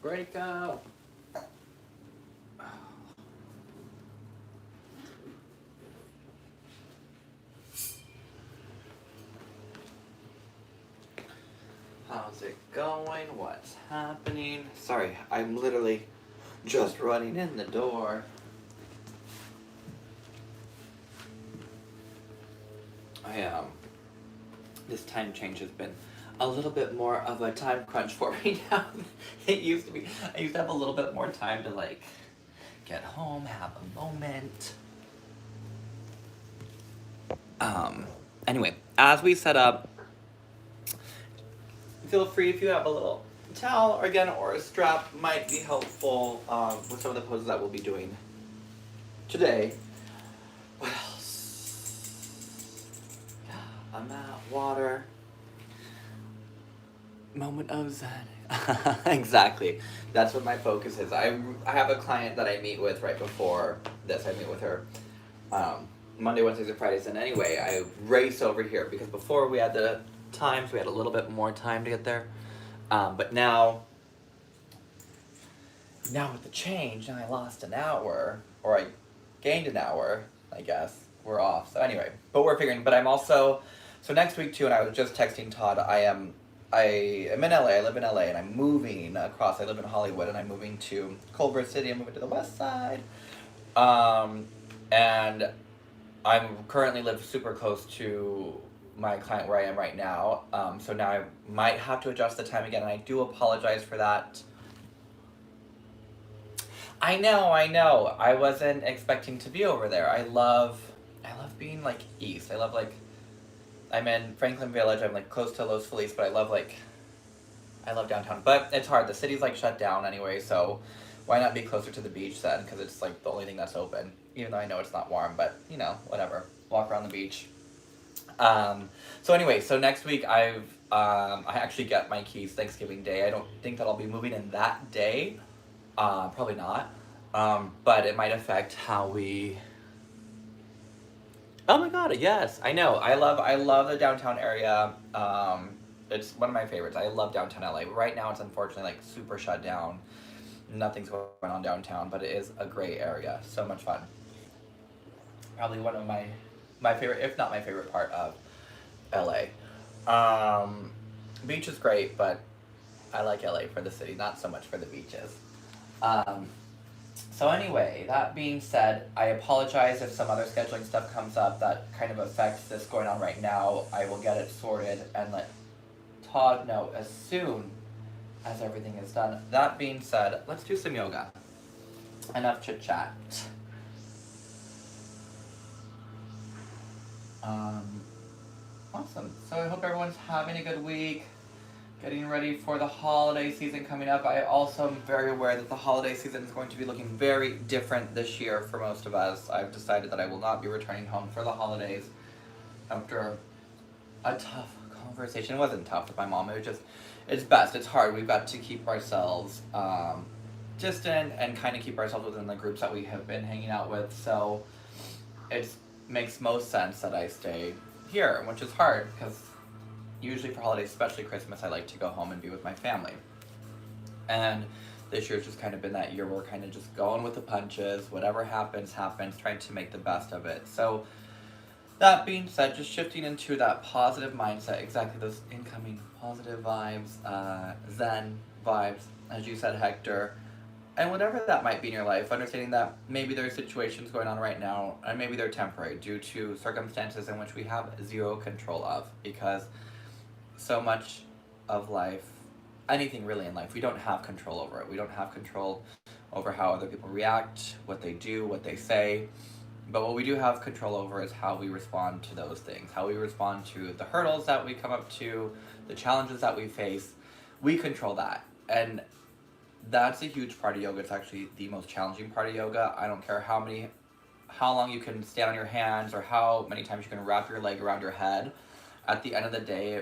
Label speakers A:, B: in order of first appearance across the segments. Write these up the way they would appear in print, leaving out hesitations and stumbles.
A: Breakout. How's it going? What's happening? Sorry, I'm literally just running in the door. This time change has been a little bit more of a time crunch for me now. It used to be, I used to have a little bit more time to like get home, have a moment. Anyway, as we set up, feel free if you have a little towel or again or a strap might be helpful with some of the poses that we'll be doing today. What else? A mat, water, moment of zen. Exactly. That's what my focus is. I have a client that I meet with right before this. I meet with her Monday, Wednesdays, and Fridays. And anyway, I race over here because before we had the times, we had a little bit more time to get there. But now with the change, now I lost an hour, or I gained an hour, I guess. We're off. So anyway, but we're figuring. But I'm also, so next week too, and I was just texting Todd, I am in LA, I live in LA, and I'm moving across. I live in Hollywood, and I'm moving to Culver City. I'm moving to the west side. And I'm currently live super close to my client where I am right now. So now I might have to adjust the time again, and I do apologize for that. I know. I wasn't expecting to be over there. I love being like east. I love like, I'm in Franklin Village. I'm like close to Los Feliz, but I love downtown. But it's hard. The city's like shut down anyway, so why not be closer to the beach then? Because it's like the only thing that's open. Even though I know it's not warm, but you know, whatever. Walk around the beach. So anyway, so next week I actually get my keys Thanksgiving Day. I don't think that I'll be moving in that day. Probably not. But it might affect how we. Oh my god, yes, I know. I love the downtown area. It's one of my favorites. I love downtown LA. Right now it's unfortunately like super shut down. Nothing's going on downtown, but it is a great area. So much fun. Probably one of my favorite, if not my favorite part of LA. Beach is great, but I like LA for the city, not so much for the beaches. So anyway, that being said, I apologize if some other scheduling stuff comes up that kind of affects this going on right now. I will get it sorted and let Todd know as soon as everything is done. That being said, let's do some yoga. Enough chit chat. Awesome. So I hope everyone's having a good week. Getting ready for the holiday season coming up. I also am very aware that the holiday season is going to be looking very different this year for most of us. I've decided that I will not be returning home for the holidays after a tough conversation. It wasn't tough with my mom. It was just, it's best. It's hard. We've got to keep ourselves distant and kind of keep ourselves within the groups that we have been hanging out with. So it makes most sense that I stay here, which is hard because usually for holidays, especially Christmas, I like to go home and be with my family. And this year's just kind of been that year where we're kind of just going with the punches. Whatever happens, trying to make the best of it. So that being said, just shifting into that positive mindset, exactly those incoming positive vibes, Zen vibes, as you said, Hector. And whatever that might be in your life, understanding that maybe there are situations going on right now, and maybe they're temporary due to circumstances in which we have zero control of, because so much of life, anything really in life, we don't have control over it. We don't have control over how other people react, what they do, what they say. But what we do have control over is how we respond to those things, how we respond to the hurdles that we come up to, the challenges that we face. We control that. And that's a huge part of yoga. It's actually the most challenging part of yoga. I don't care how long you can stand on your hands or how many times you can wrap your leg around your head. At the end of the day,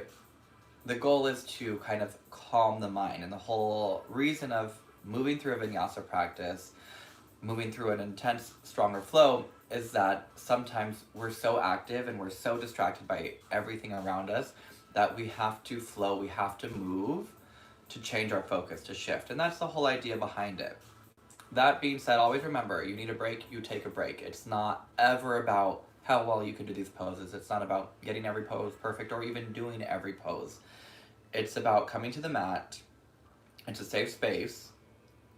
A: the goal is to kind of calm the mind. And the whole reason of moving through a vinyasa practice, moving through an intense, stronger flow, is that sometimes we're so active and we're so distracted by everything around us that we have to flow, we have to move to change our focus, to shift. And that's the whole idea behind it. That being said, always remember, you need a break, you take a break. It's not ever about how well you can do these poses. It's not about getting every pose perfect or even doing every pose. It's about coming to the mat. It's a safe space.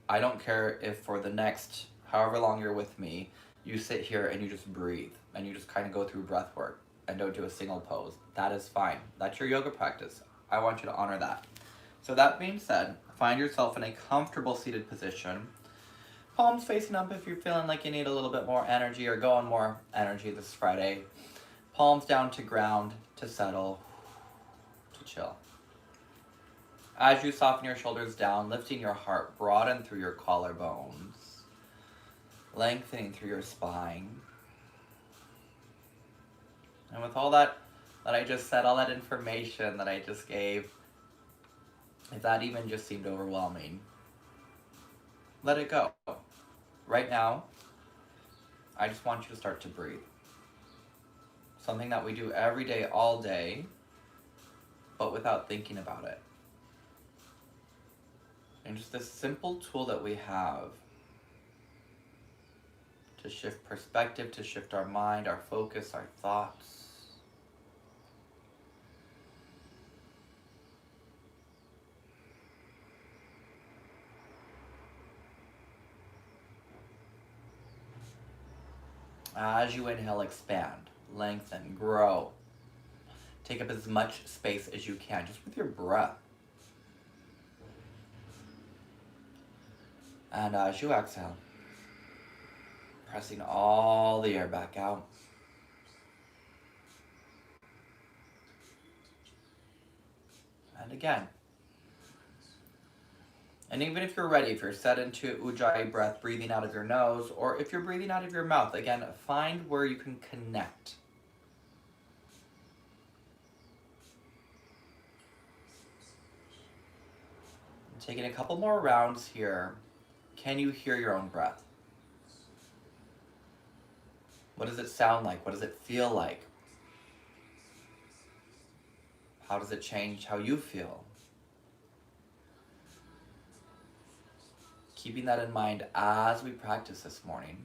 A: I don't care if for the next however long you're with me, you sit here and you just breathe and you just kind of go through breath work and don't do a single pose. That is fine. That's your yoga practice. I want you to honor that. So that being said, find yourself in a comfortable seated position. Palms facing up if you're feeling like you need a little bit more energy or go on more energy this Friday. Palms down to ground, to settle, to chill. As you soften your shoulders down, lifting your heart, broaden through your collarbones, lengthening through your spine. And with all that I just said, all that information that I just gave, if that even just seemed overwhelming, let it go. Right now, I just want you to start to breathe. Something that we do every day, all day, but without thinking about it. And just this simple tool that we have to shift perspective, to shift our mind, our focus, our thoughts. As you inhale, expand, lengthen, grow. Take up as much space as you can, just with your breath. And as you exhale, pressing all the air back out. And again. And even if you're ready, if you're set into Ujjayi breath, breathing out of your nose, or if you're breathing out of your mouth, again, find where you can connect. And taking a couple more rounds here, can you hear your own breath? What does it sound like? What does it feel like? How does it change how you feel? Keeping that in mind as we practice this morning.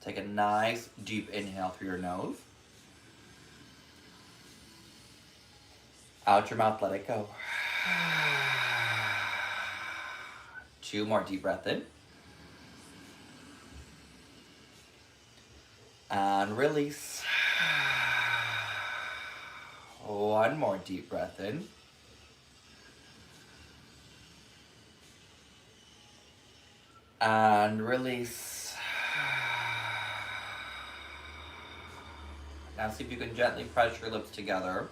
A: Take a nice deep inhale through your nose. Out your mouth, let it go. 2 more deep breath in. And release. 1 more deep breath in. And release. Now see if you can gently press your lips together.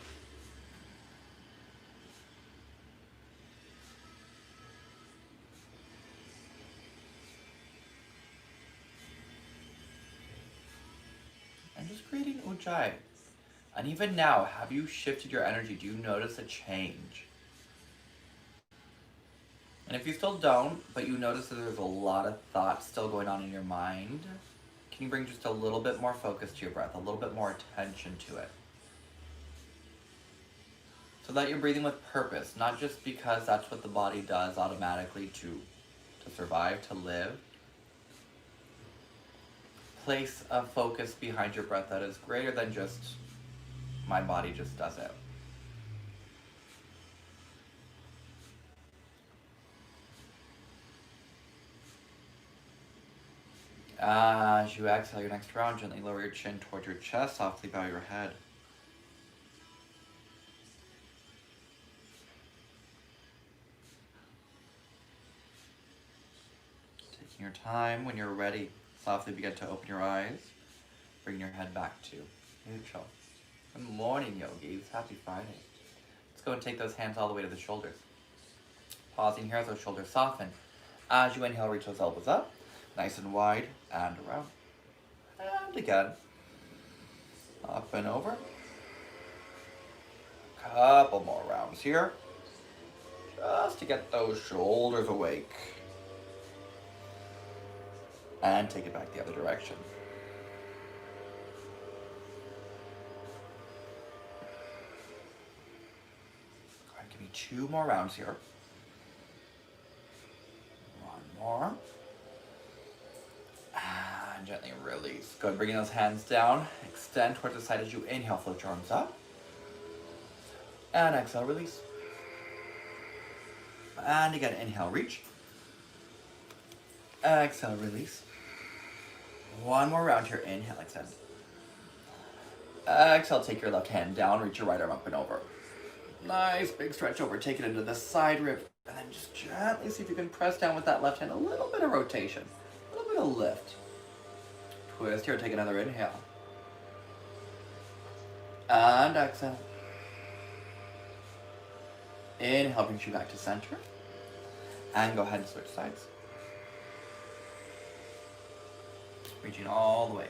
A: And just creating Ujjayi. And even now, have you shifted your energy? Do you notice a change? And if you still don't, but you notice that there's a lot of thoughts still going on in your mind, can you bring just a little bit more focus to your breath, a little bit more attention to it? So that you're breathing with purpose, not just because that's what the body does automatically to survive, to live. Place a focus behind your breath that is greater than just, my body just does it. As you exhale your next round, gently lower your chin towards your chest, softly bow your head. Taking your time, when you're ready, softly begin to open your eyes. Bring your head back to neutral. Good morning, yogis. Happy Friday. Let's go and take those hands all the way to the shoulders. Pausing here as those shoulders soften. As you inhale, reach those elbows up. Nice and wide and around. And again. Up and over. Couple more rounds here. Just to get those shoulders awake. And take it back the other direction. 2 more rounds here. 1 more. And gently release. Good, bringing those hands down. Extend towards the side as you inhale, float your arms up. And exhale, release. And again, inhale, reach. Exhale, release. 1 more round here. Inhale, extend. Exhale, take your left hand down, reach your right arm up and over. Nice big stretch over, take it into the side rib, and then just gently see if you can press down with that left hand, a little bit of rotation, a little bit of lift. Twist here, take another inhale. And exhale. Inhale, brings you back to center. And go ahead and switch sides. Reaching all the way.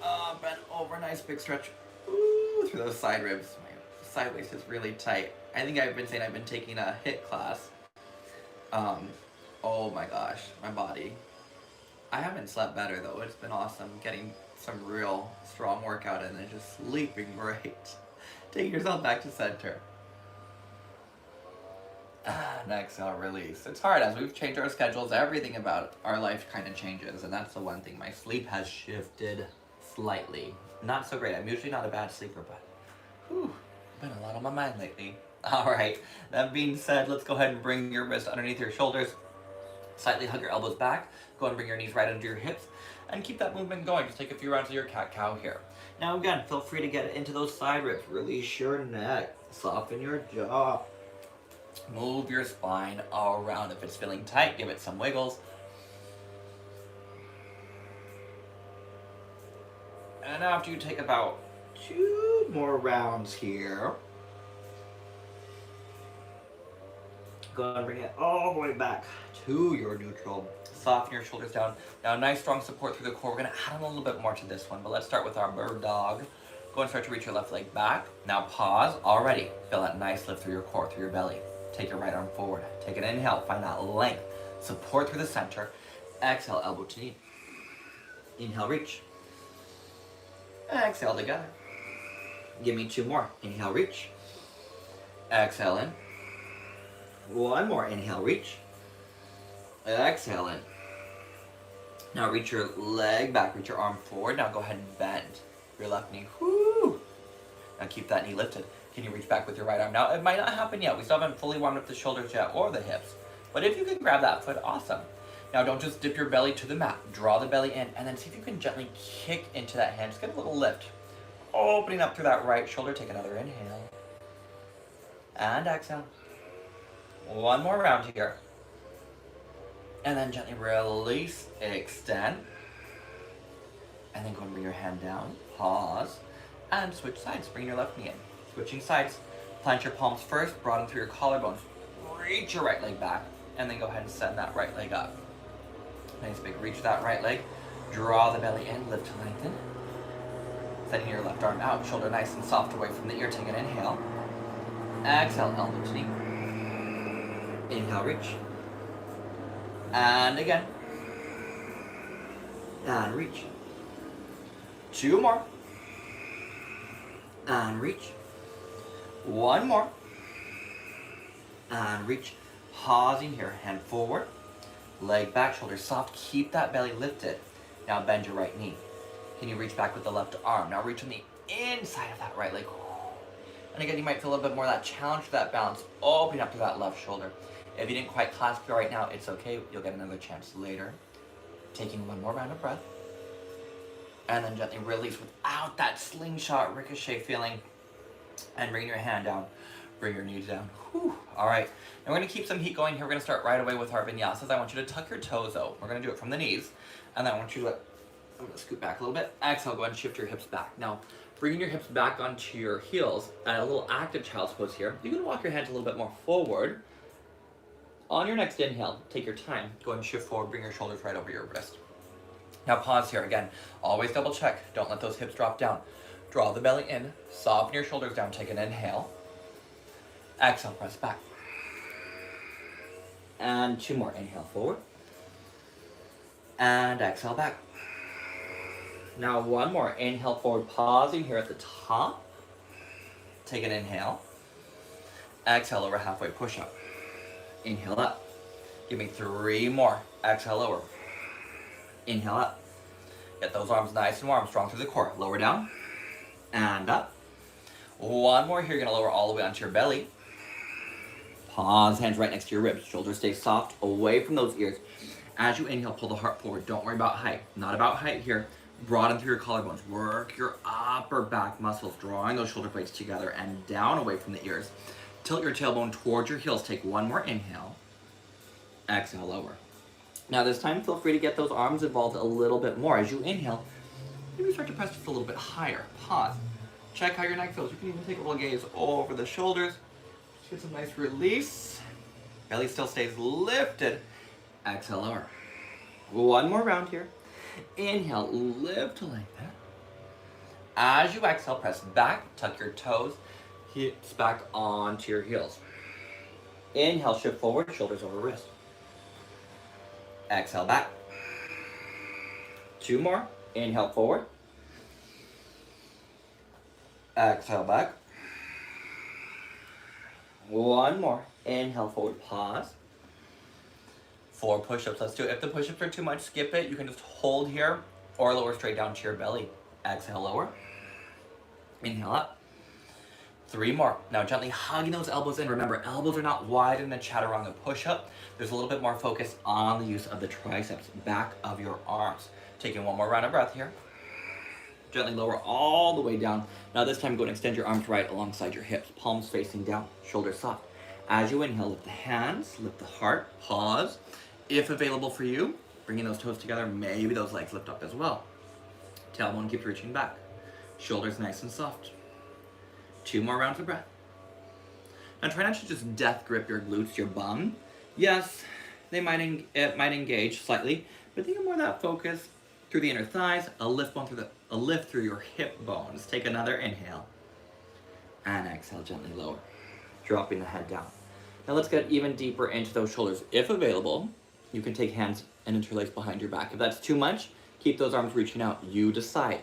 A: Up and over, nice big stretch. Ooh, through those side ribs. My side waist is really tight. I think I've been saying I've been taking a HIIT class. Oh my gosh, my body. I haven't slept better though. It's been awesome getting some real strong workout in and just sleeping great. Take yourself back to center. And exhale, release. It's hard as we've changed our schedules. Everything about our life kind of changes, and that's the one thing. My sleep has shifted slightly. Not so great. I'm usually not a bad sleeper, but whew, been a lot on my mind lately. All right, that being said, let's go ahead and bring your wrists underneath your shoulders. Slightly hug your elbows back. Go ahead and bring your knees right under your hips and keep that movement going. Just take a few rounds of your cat-cow here. Now again, feel free to get into those side ribs. Release your neck. Soften your jaw. Move your spine all around. If it's feeling tight, give it some wiggles. And after you take about 2 more rounds here, go ahead and bring it all the way back to your neutral. Soften your shoulders down. Now nice strong support through the core. We're going to add on a little bit more to this one, but let's start with our bird dog. Go and start to reach your left leg back. Now pause. Already feel that nice lift through your core, through your belly. Take your right arm forward. Take an inhale. Find that length. Support through the center. Exhale, elbow to knee. Inhale, reach. Exhale together. Give me 2 more. Inhale, reach. Exhale in. 1 more. Inhale, reach. Exhale in. Now reach your leg back. Reach your arm forward. Now go ahead and bend your left knee. Whoo! Now keep that knee lifted. Can you reach back with your right arm? Now, it might not happen yet. We still haven't fully warmed up the shoulders yet or the hips. But if you can grab that foot, awesome. Now, don't just dip your belly to the mat. Draw the belly in, and then see if you can gently kick into that hand. Just get a little lift. Opening up through that right shoulder. Take another inhale. And exhale. 1 more round here. And then gently release, extend. And then go and bring your hand down. Pause. And switch sides. Bring your left knee in. Switching sides, plant your palms first, broaden through your collarbones, reach your right leg back, and then go ahead and send that right leg up. Nice big reach that right leg, draw the belly in, lift to lengthen. Sending your left arm out, shoulder nice and soft away from the ear, take an inhale. Exhale, elbow to knee. Inhale, reach. And again. And reach. 2 more. And reach. 1 more. And reach. Pausing here. Hand forward. Leg back. Shoulders soft. Keep that belly lifted. Now bend your right knee. Can you reach back with the left arm? Now reach on the inside of that right leg. And again, you might feel a little bit more of that challenge for that balance. Opening up to that left shoulder. If you didn't quite clasp it right now, it's okay. You'll get another chance later. Taking 1 more round of breath. And then gently release without that slingshot ricochet feeling. And bring your hand down. Bring your knees down. Whew. All right. Now we're going to keep some heat going here. We're going to start right away with our vinyasas. I want you to tuck your toes out. We're going to do it from the knees. And then I want you to I'm going to scoot back a little bit. Exhale, go ahead and shift your hips back. Now, bringing your hips back onto your heels and a little active child's pose here. You can walk your hands a little bit more forward. On your next inhale, take your time. Go ahead and shift forward. Bring your shoulders right over your wrist. Now pause here again. Always double check. Don't let those hips drop down. Draw the belly in. Soften your shoulders down. Take an inhale. Exhale, press back. And 2 more. Inhale forward. And exhale back. Now 1 more. Inhale forward. Pausing here at the top. Take an inhale. Exhale, lower halfway push-up. Inhale up. Give me 3 more. Exhale, lower. Inhale up. Get those arms nice and warm, strong through the core. Lower down and up. 1 more here. You're going to lower all the way onto your belly. Pause, hands right next to your ribs. Shoulders stay soft, away from those ears. As you inhale, pull the heart forward. Don't worry about height. Not about height here. Broaden through your collarbones. Work your upper back muscles, drawing those shoulder blades together and down away from the ears. Tilt your tailbone towards your heels. Take 1 more inhale. Exhale, lower. Now this time, feel free to get those arms involved a little bit more. As you inhale, maybe start to press just a little bit higher. Pause. Check how your neck feels. You can even take a little gaze over the shoulders. Just get some nice release. Belly still stays lifted. Exhale, lower. 1 more round here. Inhale, lift to lengthen. As you exhale, press back, tuck your toes, hips back onto your heels. Inhale, shift forward, shoulders over wrist. Exhale, back. 2 more. Inhale, forward. Exhale, back. 1 more. Inhale, forward, pause. 4 push-ups, let's do it. If the push-ups are too much, skip it. You can just hold here or lower straight down to your belly. Exhale, lower. Inhale up. 3 more. Now gently hugging those elbows in. Remember, elbows are not wide in the chaturanga push-up. There's a little bit more focus on the use of the triceps, back of your arms. Taking 1 more round of breath here. Gently lower all the way down. Now this time go and extend your arms right alongside your hips. Palms facing down, shoulders soft. As you inhale, lift the hands, lift the heart, pause. If available for you, bringing those toes together, maybe those legs lift up as well. Tailbone keeps reaching back. Shoulders nice and soft. 2 more rounds of breath. Now try not to just death grip your glutes, your bum. Yes, it might engage slightly, but think of more of that focus through the inner thighs, a lift through your hip bones. Take another inhale. And exhale, gently lower. Dropping the head down. Now let's get even deeper into those shoulders. If available, you can take hands and interlace behind your back. If that's too much, keep those arms reaching out. You decide.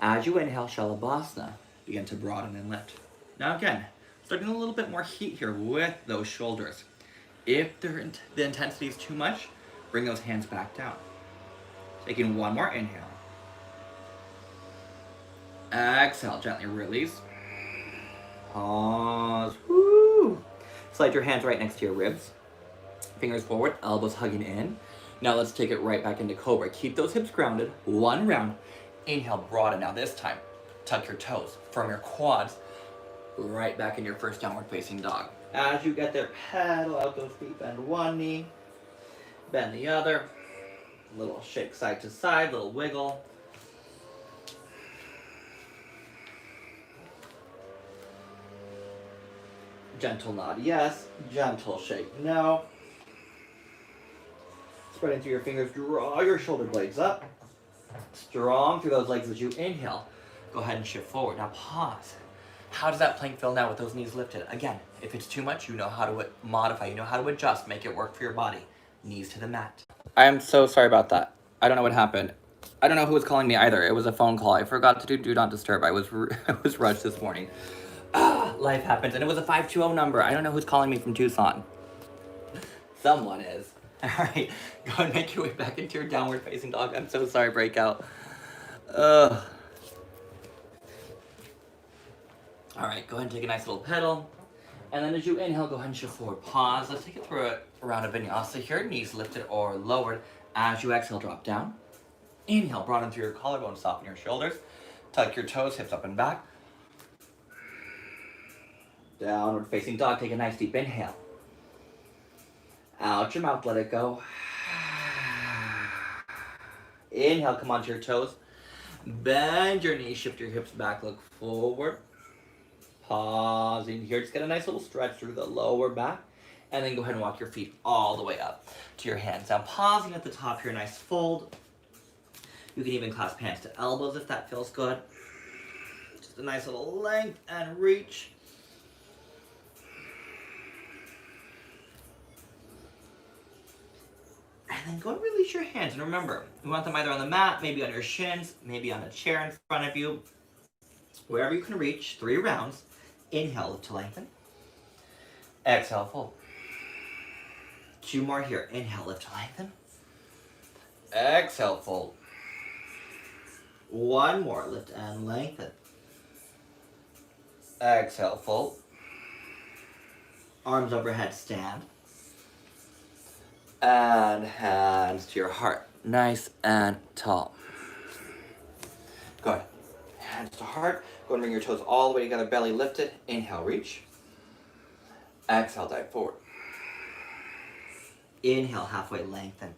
A: As you inhale, Shavasana, begin to broaden and lift. Now again, starting a little bit more heat here with those shoulders. If the intensity is too much, bring those hands back down. Taking 1 more inhale. Exhale, gently release. Pause. Woo. Slide your hands right next to your ribs. Fingers forward, elbows hugging in. Now let's take it right back into Cobra. Keep those hips grounded. 1 round. Inhale, broaden. Now this time, tuck your toes from your quads right back in your first downward facing dog. As you get there, pedal out those feet. Bend 1 knee, bend the other. Little shake side to side, little wiggle. Gentle nod, yes. Gentle shake, no. Spreading through your fingers, draw your shoulder blades up. Strong through those legs as you inhale. Go ahead and shift forward. Now pause. How does that plank feel now with those knees lifted? Again, if it's too much, you know how to modify. You know how to adjust, make it work for your body. Knees to the mat. I am so sorry about that. I don't know what happened. I don't know who was calling me either. It was a phone call. I forgot to do not disturb. I was rushed this morning. Life happens. And it was a 520 number. I don't know who's calling me from Tucson. Someone is. All right. Go and make your way back into your downward facing dog. I'm so sorry, Breakout. All right. Go ahead and take a nice little pedal. And then as you inhale, go ahead and shift forward. Pause. Let's take it through a round of Vinyasa here. Knees lifted or lowered. As you exhale, drop down. Inhale, broaden through your collarbone, soften your shoulders. Tuck your toes, hips up and back. Downward facing dog. Take a nice deep inhale. Out your mouth, let it go. Inhale, come onto your toes. Bend your knees, shift your hips back, look forward. Pausing here, just get a nice little stretch through the lower back. And then go ahead and walk your feet all the way up to your hands. Now pausing at the top here, nice fold. You can even clasp hands to elbows if that feels good. Just a nice little length and reach. And then go and release your hands. And remember, you want them either on the mat, maybe on your shins, maybe on a chair in front of you. Wherever you can reach, 3 rounds. Inhale, lift to lengthen. Exhale, fold. 2 more here. Inhale, lift to lengthen. Exhale, fold. 1 more, lift and lengthen. Exhale, fold. Arms overhead, stand. And hands to your heart. Nice and tall. Good. Hands to heart. Go and bring your toes all the way together, belly lifted. Inhale, reach. Exhale, dive forward. Inhale, halfway lengthen.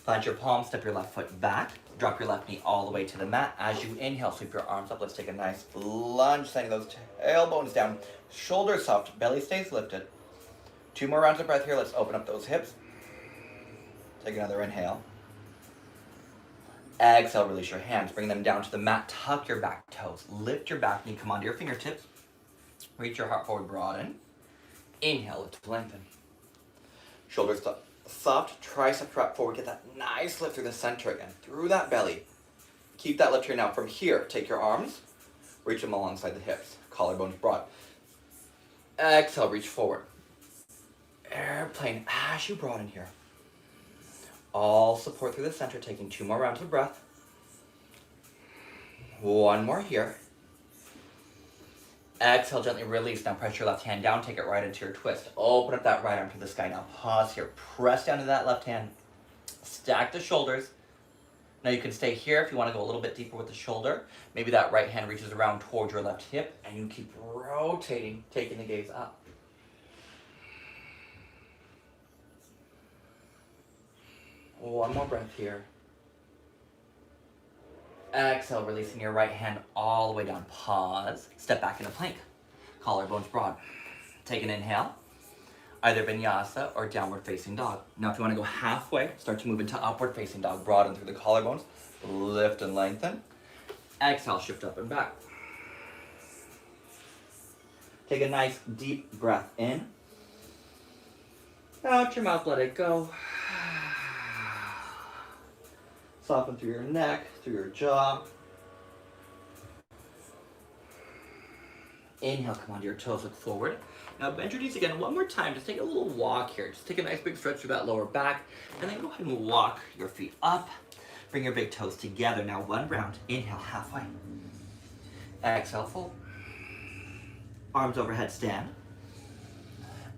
A: Plant your palms, step your left foot back. Drop your left knee all the way to the mat. As you inhale, sweep your arms up. Let's take a nice lunge, sending those tailbones down. Shoulders soft, belly stays lifted. 2 more rounds of breath here. Let's open up those hips. Take another inhale. Exhale, release your hands. Bring them down to the mat. Tuck your back toes. Lift your back knee. Come onto your fingertips. Reach your heart forward, broaden. Inhale, lift to lengthen. Shoulders soft, tricep drop forward. Get that nice lift through the center again, through that belly. Keep that lift here now. From here, take your arms, reach them alongside the hips. Collarbones broad. Exhale, reach forward. Airplane as you broaden here. All support through the center, taking 2 more rounds of breath. 1 more here. Exhale, gently release. Now press your left hand down, take it right into your twist. Open up that right arm to the sky. Now pause here. Press down to that left hand. Stack the shoulders. Now you can stay here if you want to go a little bit deeper with the shoulder. Maybe that right hand reaches around towards your left hip and you keep rotating, taking the gaze up. One more breath here. Exhale, releasing your right hand all the way down. Pause. Step back into plank. Collarbones broad. Take an inhale. Either Vinyasa or downward facing dog. Now if you want to go halfway, start to move into upward facing dog. Broaden through the collarbones. Lift and lengthen. Exhale, shift up and back. Take a nice deep breath in. Out your mouth, let it go. Soften through your neck, through your jaw. Inhale, come onto your toes, look forward. Now bend your knees again one more time. Just take a little walk here. Just take a nice big stretch through that lower back. And then go ahead and walk your feet up. Bring your big toes together. Now 1 round. Inhale, halfway. Exhale, fold. Arms overhead, stand.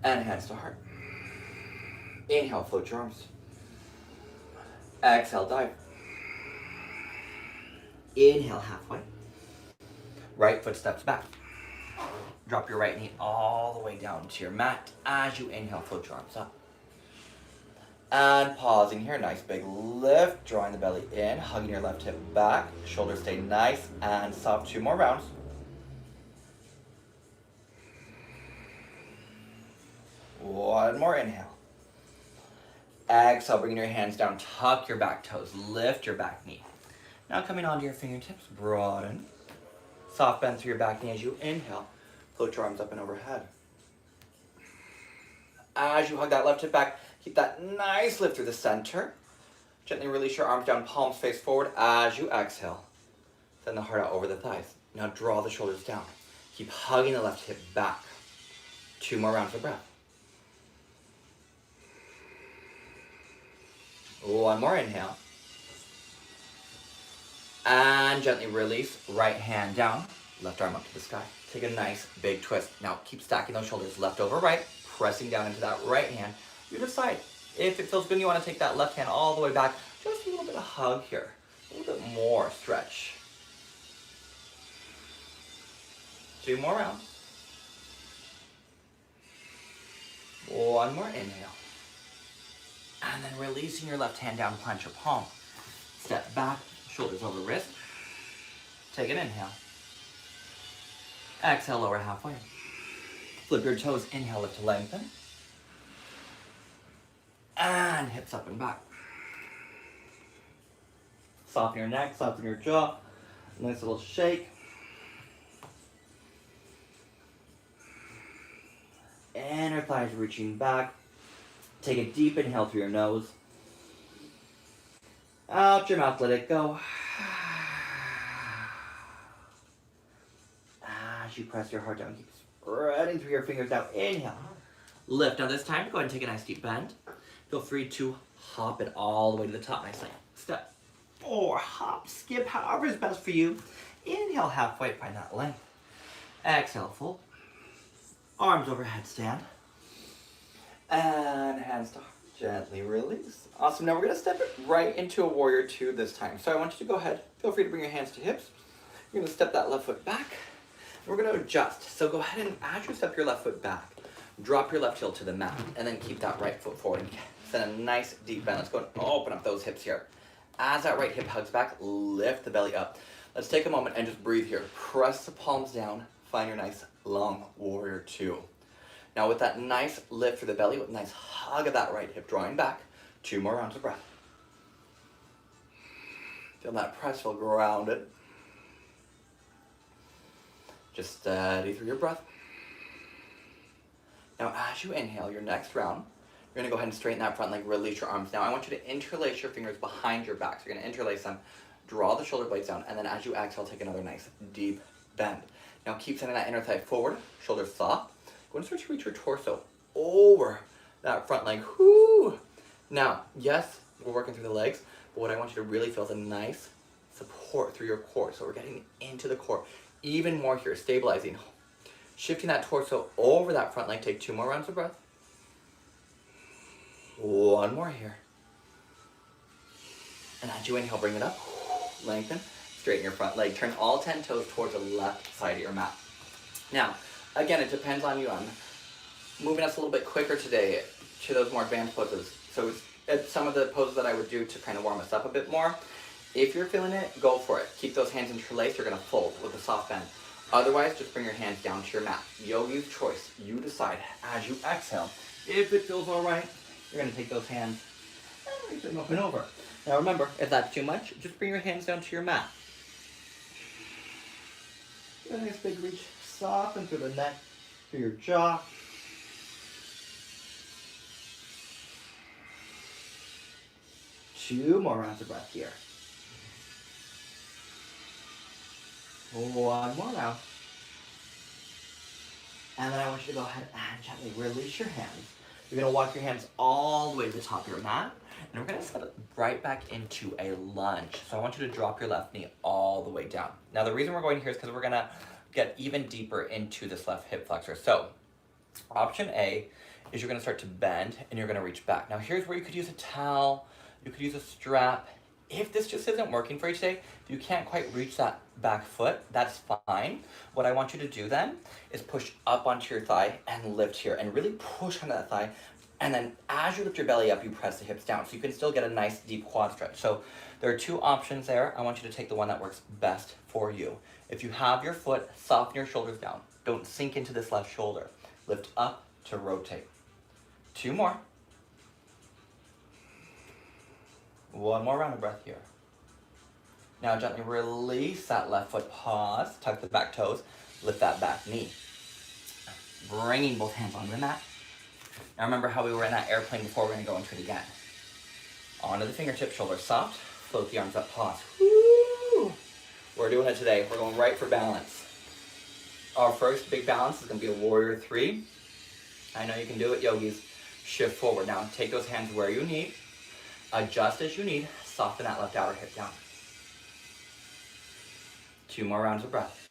A: And hands to heart. Inhale, float your arms. Exhale, dive. Inhale, halfway. Right foot steps back. Drop your right knee all the way down to your mat. As you inhale, float your arms up. And pausing here, nice big lift, drawing the belly in, hugging your left hip back. Shoulders stay nice and soft. 2 more rounds. One more inhale. Exhale, bringing your hands down, tuck your back toes, lift your back knee. Now coming onto your fingertips, broaden. Soft bend through your back knee as you inhale. Float your arms up and overhead. As you hug that left hip back, keep that nice lift through the center. Gently release your arms down, palms face forward as you exhale. Send the heart out over the thighs. Now draw the shoulders down. Keep hugging the left hip back. 2 more rounds of breath. 1 more inhale. And gently release, right hand down, left arm up to the sky. Take a nice big twist. Now keep stacking those shoulders left over right, pressing down into that right hand. You decide if it feels good and you want to take that left hand all the way back. Just a little bit of hug here, a little bit more stretch. 2 more rounds. 1 more inhale. And then releasing your left hand down, plant your palm. Step back, shoulders over wrist. Take an inhale. Exhale, lower halfway. Flip your toes, inhale, lift to lengthen. And hips up and back. Soften your neck, soften your jaw. Nice little shake. Inner thighs reaching back. Take a deep inhale through your nose. Out your mouth, let it go. As you press your heart down, keep spreading through your fingers. Now inhale. lift. Now this time, go ahead and take a nice deep bend. Feel free to hop it all the way to the top nicely. Step, or hop, skip, however is best for you. Inhale halfway, find that length. Exhale, fold. Arms over headstand. And hands to heart. Gently release. Awesome. Now we're going to step it right into a warrior two this time. So I want you to go ahead. Feel free to bring your hands to hips. You're going to step that left foot back. We're going to adjust. So go ahead and as you step your left foot back, drop your left heel to the mat and then keep that right foot forward. Send a nice deep bend. Let's go and open up those hips here. As that right hip hugs back, lift the belly up. Let's take a moment and just breathe here. Press the palms down. Find your nice long warrior two. Now with that nice lift through the belly, with a nice hug of that right hip, drawing back, 2 more rounds of breath. Feel that press, feel grounded. Just steady through your breath. Now as you inhale your next round, you're gonna go ahead and straighten that front leg, release your arms. Now I want you to interlace your fingers behind your back. So you're gonna interlace them, draw the shoulder blades down, and then as you exhale, take another nice deep bend. Now keep sending that inner thigh forward, shoulders soft. Go and start to reach your torso over that front leg. Whoo! Now, yes, we're working through the legs, but what I want you to really feel is a nice support through your core. So we're getting into the core even more here, stabilizing. Shifting that torso over that front leg. Take 2 more rounds of breath. 1 more here. And as you inhale, bring it up. Lengthen. Straighten your front leg. Turn all 10 toes towards the left side of your mat. Now, again, it depends on you. I'm moving us a little bit quicker today to those more advanced poses. So it's some of the poses that I would do to kind of warm us up a bit more. If you're feeling it, go for it. Keep those hands interlaced. You're going to fold with a soft bend. Otherwise, just bring your hands down to your mat. Yogi's choice. You decide as you exhale. If it feels all right, you're going to take those hands and reach them up and over. Now remember, if that's too much, just bring your hands down to your mat. Get a nice big reach. Soften through the neck, through your jaw. Two more rounds of breath here. 1 more round. And then I want you to go ahead and gently release your hands. You're going to walk your hands all the way to the top of your mat. And we're going to set it right back into a lunge. So I want you to drop your left knee all the way down. Now the reason we're going here is because we're going to get even deeper into this left hip flexor. So option A is you're going to start to bend and you're going to reach back. Now here's where you could use a towel, you could use a strap. If this just isn't working for you today, if you can't quite reach that back foot, that's fine. What I want you to do then is push up onto your thigh and lift here and really push onto that thigh. And then as you lift your belly up, you press the hips down so you can still get a nice deep quad stretch. So there are 2 options there. I want you to take the one that works best for you. If you have your foot, soften your shoulders down. Don't sink into this left shoulder. Lift up to rotate. 2 more. 1 more round of breath here. Now gently release that left foot, pause, tuck the back toes, lift that back knee. Bringing both hands onto the mat. Now remember how we were in that airplane before, we're gonna go into it again. Onto the fingertips, shoulders soft, float the arms up, pause. Woo! We're doing it today. We're going right for balance. Our first big balance is gonna be a warrior 3. I know you can do it, yogis. Shift forward. Now take those hands where you need. Adjust as you need. Soften that left outer hip down. 2 more rounds of breath.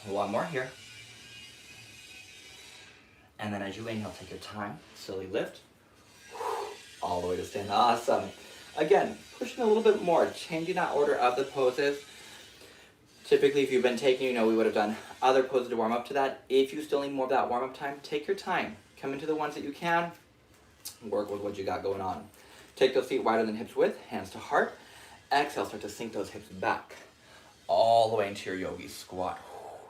A: 1 more here. And then as you inhale, take your time. Slowly lift. All the way to stand. Awesome. Again, pushing a little bit more. Changing that order of the poses. Typically, if you've been taking, you know we would have done other poses to warm up to that. If you still need more of that warm-up time, take your time. Come into the ones that you can. Work with what you got going on. Take those feet wider than hips width, hands to heart. Exhale, start to sink those hips back. All the way into your Yogi Squat.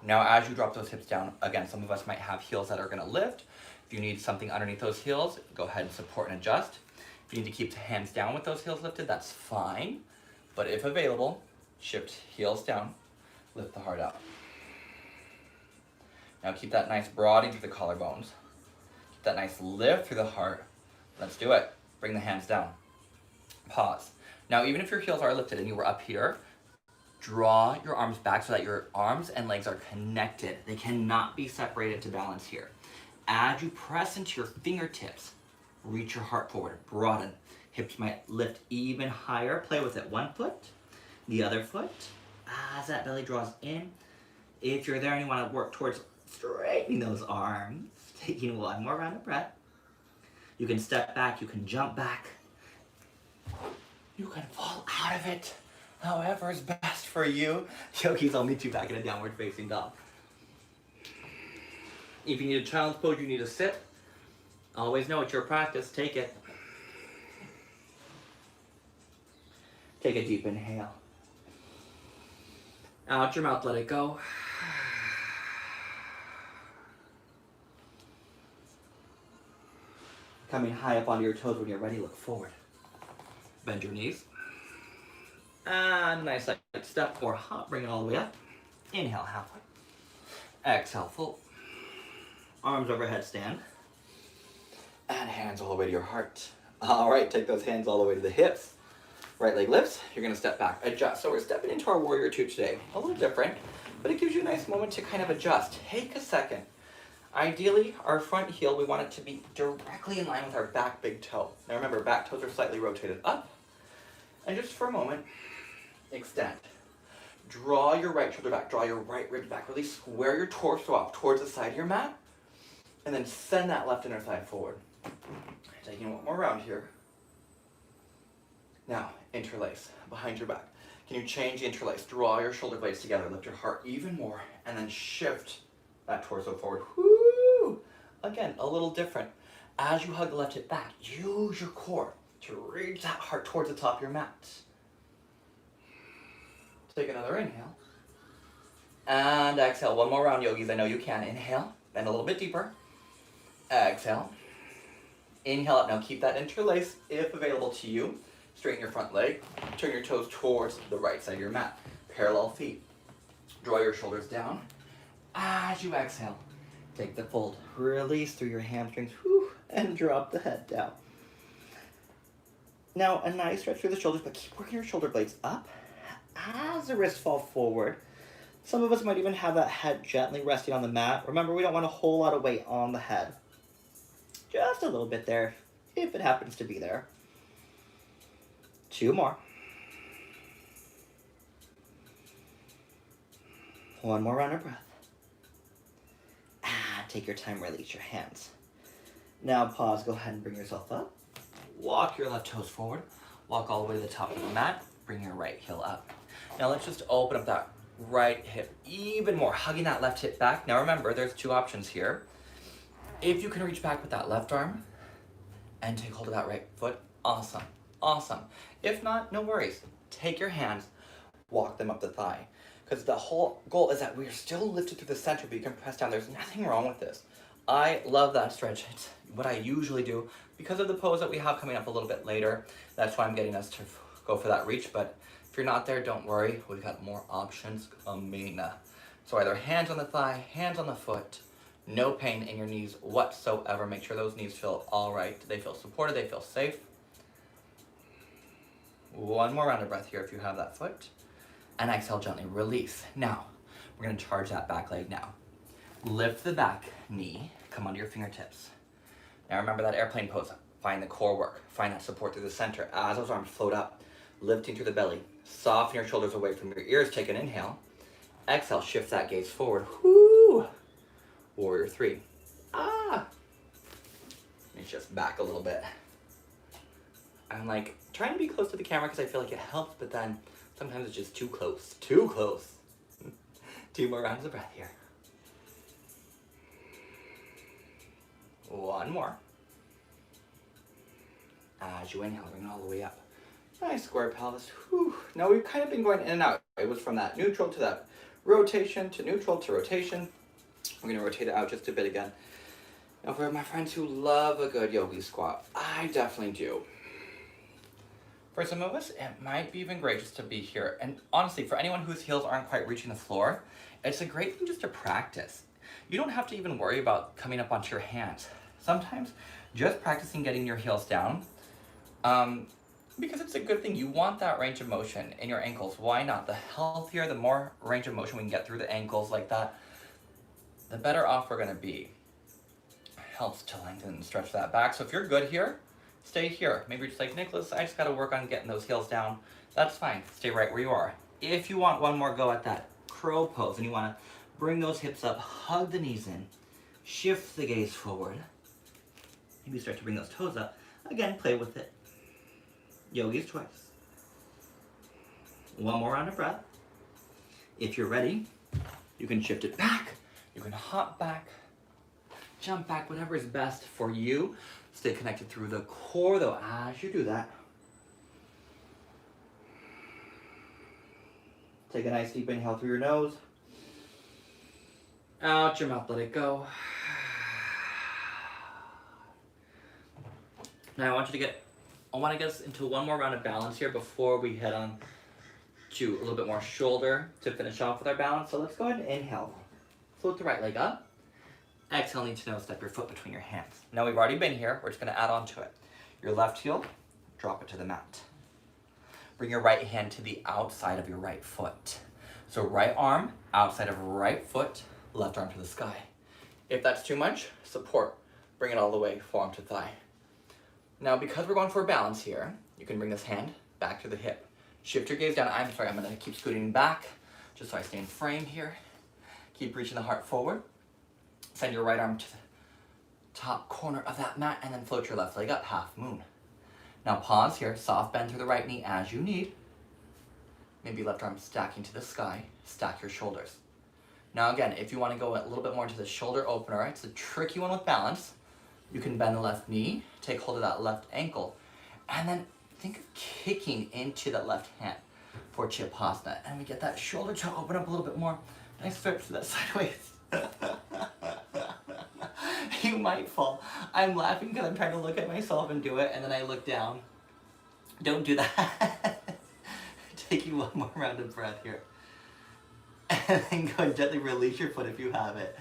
A: Now, as you drop those hips down, again, some of us might have heels that are gonna lift. If you need something underneath those heels, go ahead and support and adjust. If you need to keep the hands down with those heels lifted, that's fine. But if available, shift heels down, lift the heart up. Now keep that nice broadening through the collarbones. Keep that nice lift through the heart. Let's do it. Bring the hands down. Pause. Now, even if your heels are lifted and you were up here, Draw your arms back so that your arms and legs are connected. They cannot be separated to balance here. As you press into your fingertips, reach your heart forward, broaden. Hips might lift even higher. Play with it. One foot, the other foot. As that belly draws in. If you're there and you want to work towards straightening those arms, taking one more round of breath. You can step back, you can jump back. You can fall out of it. However is best for you. Yogi's only two back in a downward facing dog. If you need a child's pose, you need to sit. Always know it's your practice. Take it. Take a deep inhale. Out your mouth, let it go. Coming high up onto your toes when you're ready, look forward. Bend your knees. And nice light step or hop, bring it all the way up. Inhale, halfway. Exhale, full. Arms overhead, stand. And hands all the way to your heart. All right, take those hands all the way to the hips. Right leg lifts, you're gonna step back, adjust. So we're stepping into our warrior two today. A little different, but it gives you a nice moment to kind of adjust. Take a second. Ideally, our front heel, we want it to be directly in line with our back big toe. Now remember, back toes are slightly rotated up. And just for a moment, extend. Draw your right shoulder back, draw your right ribs back. Really square your torso off towards the side of your mat. And then send that left inner thigh forward. Taking one more round here. Now, interlace behind your back. Can you change the interlace? Draw your shoulder blades together, lift your heart even more, and then shift that torso forward. Woo! Again, a little different. As you hug the left hip back, use your core to reach that heart towards the top of your mat. Take another inhale. And exhale. One more round, yogis. I know you can. Inhale, bend a little bit deeper. Exhale. Inhale up. Now keep that interlace if available to you. Straighten your front leg. Turn your toes towards the right side of your mat. Parallel feet. Draw your shoulders down. As you exhale, take the fold. Release through your hamstrings. Whew, and drop the head down. Now, a nice stretch through the shoulders, but keep working your shoulder blades up. As the wrists fall forward, some of us might even have that head gently resting on the mat. Remember, we don't want a whole lot of weight on the head. Just a little bit there, if it happens to be there. Two more. One more round of breath. Take your time, release your hands. Now pause, go ahead and bring yourself up. Walk your left toes forward. Walk all the way to the top of the mat. Bring your right heel up. Now let's just open up that right hip even more, hugging that left hip back. Now remember, there's two options here. If you can reach back with that left arm and take hold of that right foot, awesome, awesome. If not, no worries. Take your hands, walk them up the thigh. Because the whole goal is that we're still lifted through the center, but you can press down. There's nothing wrong with this. I love that stretch. It's what I usually do because of the pose that we have coming up a little bit later. That's why I'm getting us to go for that reach. But if you're not there, don't worry. We've got more options coming. So either hands on the thigh, hands on the foot. No pain in your knees whatsoever. Make sure those knees feel all right. They feel supported. They feel safe. One more round of breath here if you have that foot. And exhale, gently release. Now, we're gonna charge that back leg now. Lift the back knee, come onto your fingertips. Now remember that airplane pose. Find the core work, find that support through the center. As those arms float up, lifting through the belly. Soften your shoulders away from your ears, take an inhale. Exhale, shift that gaze forward. Whoo! Warrior three. It's just back a little bit. I'm like trying to be close to the camera because I feel like it helps, but then sometimes it's just too close. Too close. 2 more rounds of breath here. One more. As you inhale, bring it all the way up. Nice square pelvis. Whew. Now we've kind of been going in and out. It was from that neutral to that rotation to neutral to rotation. We're going to rotate it out just a bit again. Now for my friends who love a good yogi squat, I definitely do. For some of us, it might be even great just to be here. And honestly, for anyone whose heels aren't quite reaching the floor, it's a great thing just to practice. You don't have to even worry about coming up onto your hands. Sometimes just practicing getting your heels down Because it's a good thing. You want that range of motion in your ankles. Why not? The healthier, the more range of motion we can get through the ankles like that, the better off we're gonna be. Helps to lengthen and stretch that back. So if you're good here, stay here. Maybe you're just like, Nicholas, I just gotta work on getting those heels down. That's fine, stay right where you are. If you want one more go at that crow pose and you wanna bring those hips up, hug the knees in, shift the gaze forward. Maybe start to bring those toes up. Again, play with it. Yogi's choice. One more round of breath. If you're ready, you can shift it back, you can hop back, jump back, whatever is best for you. Stay connected through the core though as you do that. Take a nice deep inhale through your nose. Out your mouth, let it go. Now I want to get us into one more round of balance here before we head on to a little bit more shoulder to finish off with our balance. So let's go ahead and inhale. Float the right leg up. Exhale, need to know, step your foot between your hands. Now we've already been here, we're just gonna add on to it. Your left heel, drop it to the mat. Bring your right hand to the outside of your right foot. So right arm, outside of right foot, left arm to the sky. If that's too much, support. Bring it all the way, forearm to thigh. Now because we're going for a balance here, you can bring this hand back to the hip. Shift your gaze down. I'm gonna keep scooting back, just so I stay in frame here. Keep reaching the heart forward. Send your right arm to the top corner of that mat and then float your left leg up, half moon. Now pause here, soft bend through the right knee as you need. Maybe left arm stacking to the sky, stack your shoulders. Now again, if you want to go a little bit more into the shoulder opener, it's a tricky one with balance. You can bend the left knee, take hold of that left ankle, and then think of kicking into that left hand for Chipasana. And we get that shoulder to open up a little bit more. Nice stretch to that sideways. You might fall. I'm laughing because I'm trying to look at myself and do it, and then I look down. Don't do that. Take you one more round of breath here. And then go and gently release your foot if you have it.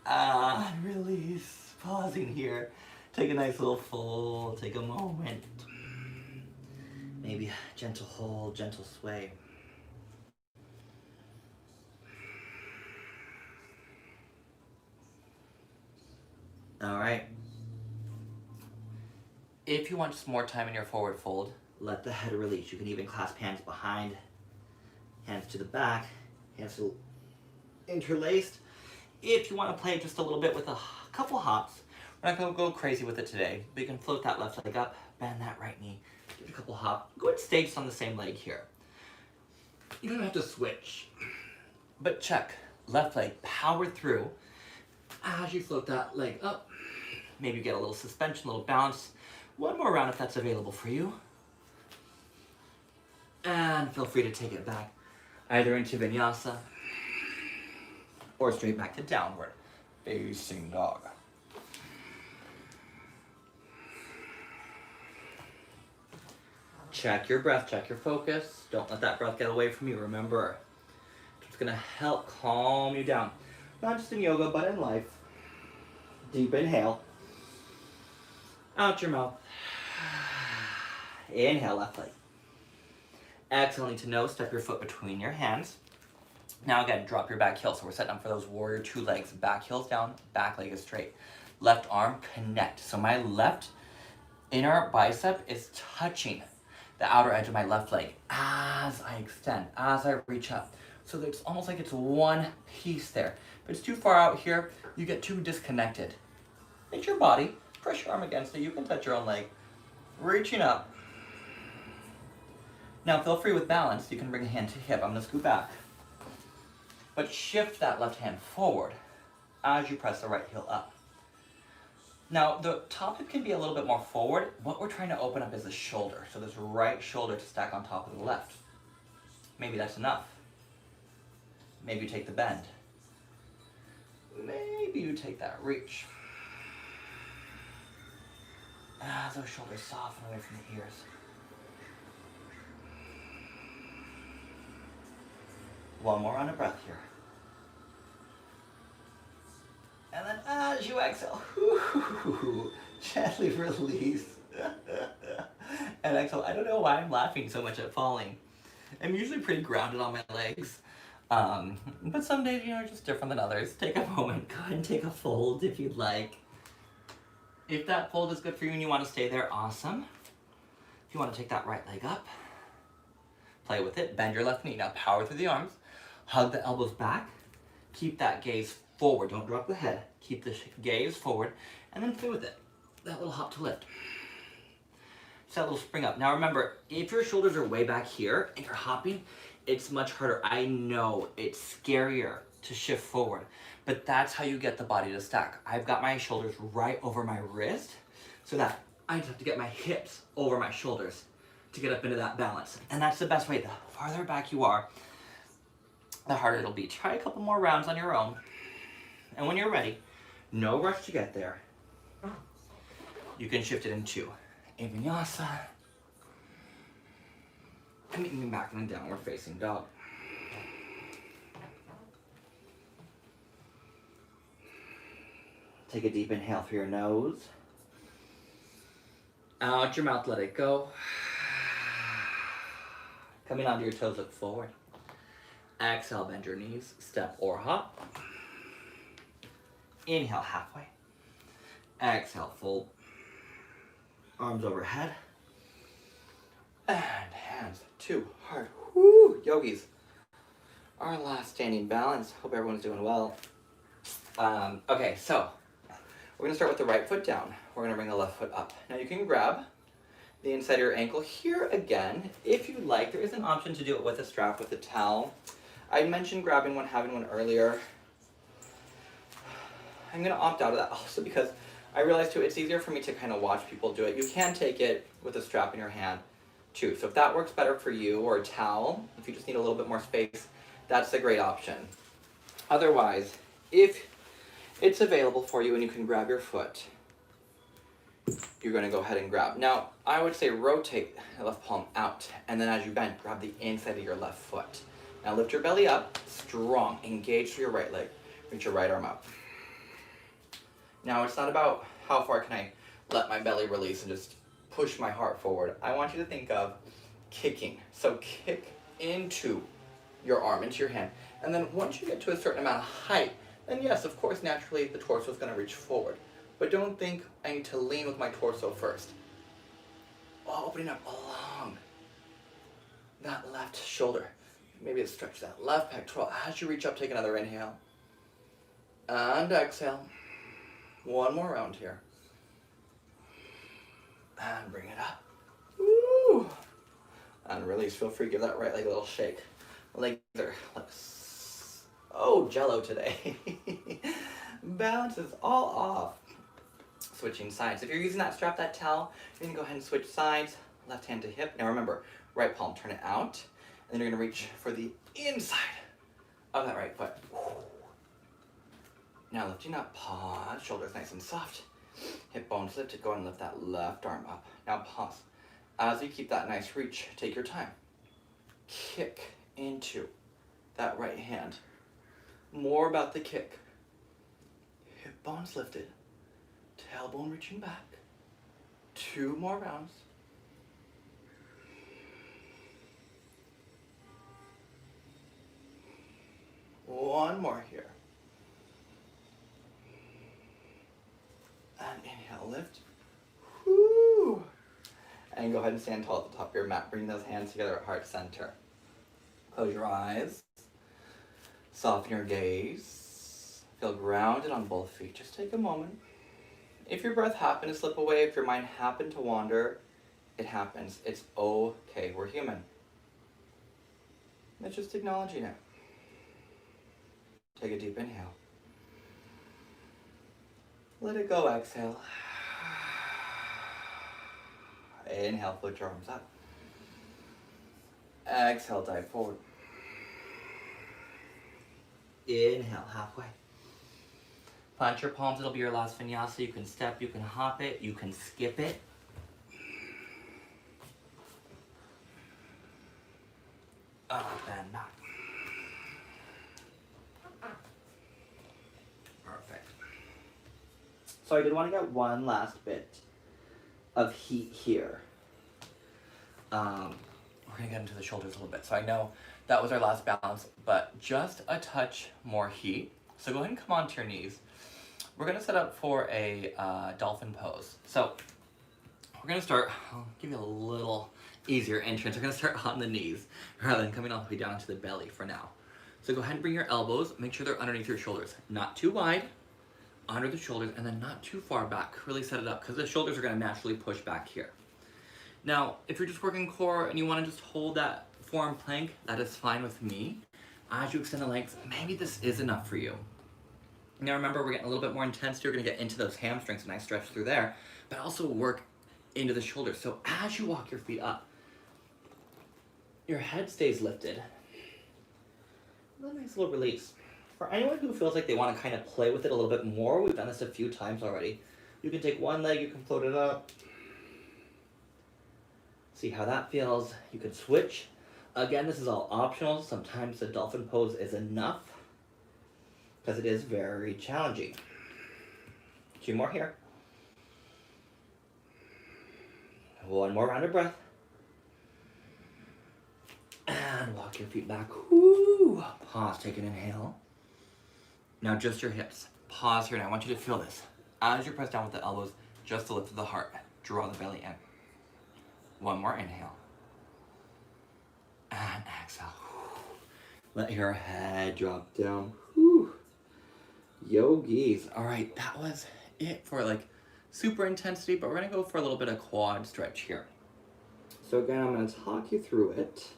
A: And release. Pausing here. Take a nice little fold. Take a moment. Maybe a gentle hold, gentle sway. All right. If you want just more time in your forward fold, let the head release. You can even clasp hands behind, hands to the back, hands interlaced. If you want to play just a little bit with a couple hops, we're not going to go crazy with it today, but you can float that left leg up, bend that right knee, give it a couple hops. Go ahead and stay just on the same leg here. You don't have to switch, but check. Left leg, power through. As you float that leg up, maybe get a little suspension, a little bounce. One more round if that's available for you. And feel free to take it back, either into Vinyasa or straight back to downward facing dog. Check your breath, check your focus. Don't let that breath get away from you. Remember, it's gonna help calm you down. Not just in yoga, but in life. Deep inhale. Out your mouth. Inhale, left leg. Exhale, need to know, step your foot between your hands. Now again, drop your back heel. So we're setting up for those warrior two legs. Back heel's down, back leg is straight. Left arm, connect. So my left inner bicep is touching the outer edge of my left leg as I extend, as I reach up. So it's almost like it's one piece there. If it's too far out here, you get too disconnected. It's your body. Press your arm against it. You can touch your own leg. Reaching up. Now feel free with balance. You can bring a hand to hip. I'm going to scoot back. But shift that left hand forward as you press the right heel up. Now the top hip can be a little bit more forward. What we're trying to open up is the shoulder. So this right shoulder to stack on top of the left. Maybe that's enough. Maybe you take the bend. Maybe you take that reach. Those shoulders soften away from the ears. One more round of breath here. And then as you exhale, gently release. And exhale. I don't know why I'm laughing so much at falling. I'm usually pretty grounded on my legs. But some days, you know, are just different than others. Take a moment, go ahead and take a fold if you'd like. If that fold is good for you and you want to stay there, awesome. If you want to take that right leg up, play with it, bend your left knee. Now power through the arms, hug the elbows back, keep that gaze forward, don't drop the head. Keep the gaze forward, and then play with it. That little hop to lift. It's that little spring up. Now remember, if your shoulders are way back here and you're hopping, it's much harder. I know it's scarier to shift forward, but that's how you get the body to stack. I've got my shoulders right over my wrist so that I just have to get my hips over my shoulders to get up into that balance. And that's the best way. The farther back you are, the harder it'll be. Try a couple more rounds on your own. And when you're ready, no rush to get there. You can shift it into a Vinyasa. And meet back in a downward facing dog. Take a deep inhale through your nose. Out your mouth, let it go. Coming onto your toes, look forward. Exhale, bend your knees, step or hop. Inhale, halfway. Exhale, fold. Arms overhead. And hands to heart. Woo! Yogis. Our last standing balance. Hope everyone's doing well. Okay, so we're gonna start with the right foot down. We're gonna bring the left foot up. Now you can grab the inside of your ankle here again. If you like, there is an option to do it with a strap, with a towel. I mentioned grabbing one, having one earlier. I'm gonna opt out of that also because I realized too, it's easier for me to kind of watch people do it. You can take it with a strap in your hand too. So if that works better for you, or a towel, if you just need a little bit more space, that's a great option. Otherwise, if it's available for you and you can grab your foot, you're gonna go ahead and grab. Now, I would say rotate the left palm out, and then as you bend, grab the inside of your left foot. Now lift your belly up, strong, engage through your right leg, reach your right arm up. Now it's not about how far can I let my belly release and just push my heart forward. I want you to think of kicking. So kick into your arm, into your hand. And then once you get to a certain amount of height, then yes, of course, naturally the torso is going to reach forward. But don't think I need to lean with my torso first. Opening up along that left shoulder. Maybe stretch that left pectoral. As you reach up, take another inhale. And exhale. One more round here. And bring it up. Woo! And release. Feel free to give that right leg a little shake. Legs are like, oh, jello today. Balance is all off. Switching sides. If you're using that strap, that towel, you're gonna go ahead and switch sides. Left hand to hip. Now remember, right palm, turn it out. And then you're gonna reach for the inside of that right foot. Now lifting up, pause, shoulders nice and soft. Hip bones lifted, go ahead and lift that left arm up. Now pause. As you keep that nice reach, take your time. Kick into that right hand. More about the kick. Hip bones lifted. Tailbone reaching back. 2 more rounds. One more here. And inhale, lift. Woo! And go ahead and stand tall at the top of your mat. Bring those hands together at heart center. Close your eyes. Soften your gaze. Feel grounded on both feet. Just take a moment. If your breath happened to slip away, if your mind happened to wander, it happens. It's okay. We're human. It's just acknowledging it. Take a deep inhale. Let it go, exhale. Inhale, float your arms up. Exhale, dive forward. Inhale, halfway. Plant your palms, it'll be your last vinyasa. You can step, you can hop it, you can skip it. Bend back. Perfect. So I did want to get one last bit of heat here. we're gonna get into the shoulders a little bit. So I know that was our last balance, but just a touch more heat. So go ahead and come onto your knees. We're gonna set up for a dolphin pose. So we're gonna start, I'll give you a little easier entrance. We're gonna start on the knees rather than coming all the way down to the belly for now. So go ahead and bring your elbows, make sure they're underneath your shoulders. Not too wide, under the shoulders, and then not too far back. Really set it up, because the shoulders are gonna naturally push back here. Now, if you're just working core and you wanna just hold that forearm plank, that is fine with me. As you extend the legs, maybe this is enough for you. Now remember, we're getting a little bit more intensity. We're gonna get into those hamstrings, a nice stretch through there, but also work into the shoulders. So as you walk your feet up, your head stays lifted. A nice little release. For anyone who feels like they want to kind of play with it a little bit more, we've done this a few times already. You can take one leg, you can float it up. See how that feels. You can switch. Again, this is all optional. Sometimes the dolphin pose is enough because it is very challenging. 2 more here. One more round of breath. And walk your feet back. Woo! Pause, take an inhale. Now just your hips. Pause here, and I want you to feel this. As you press down with the elbows, just the lift of the heart. Draw the belly in. One more inhale. And exhale. Let your head drop down. Whew. Yogis. All right, that was it for like super intensity, but we're gonna go for a little bit of quad stretch here. So again, I'm gonna talk you through it.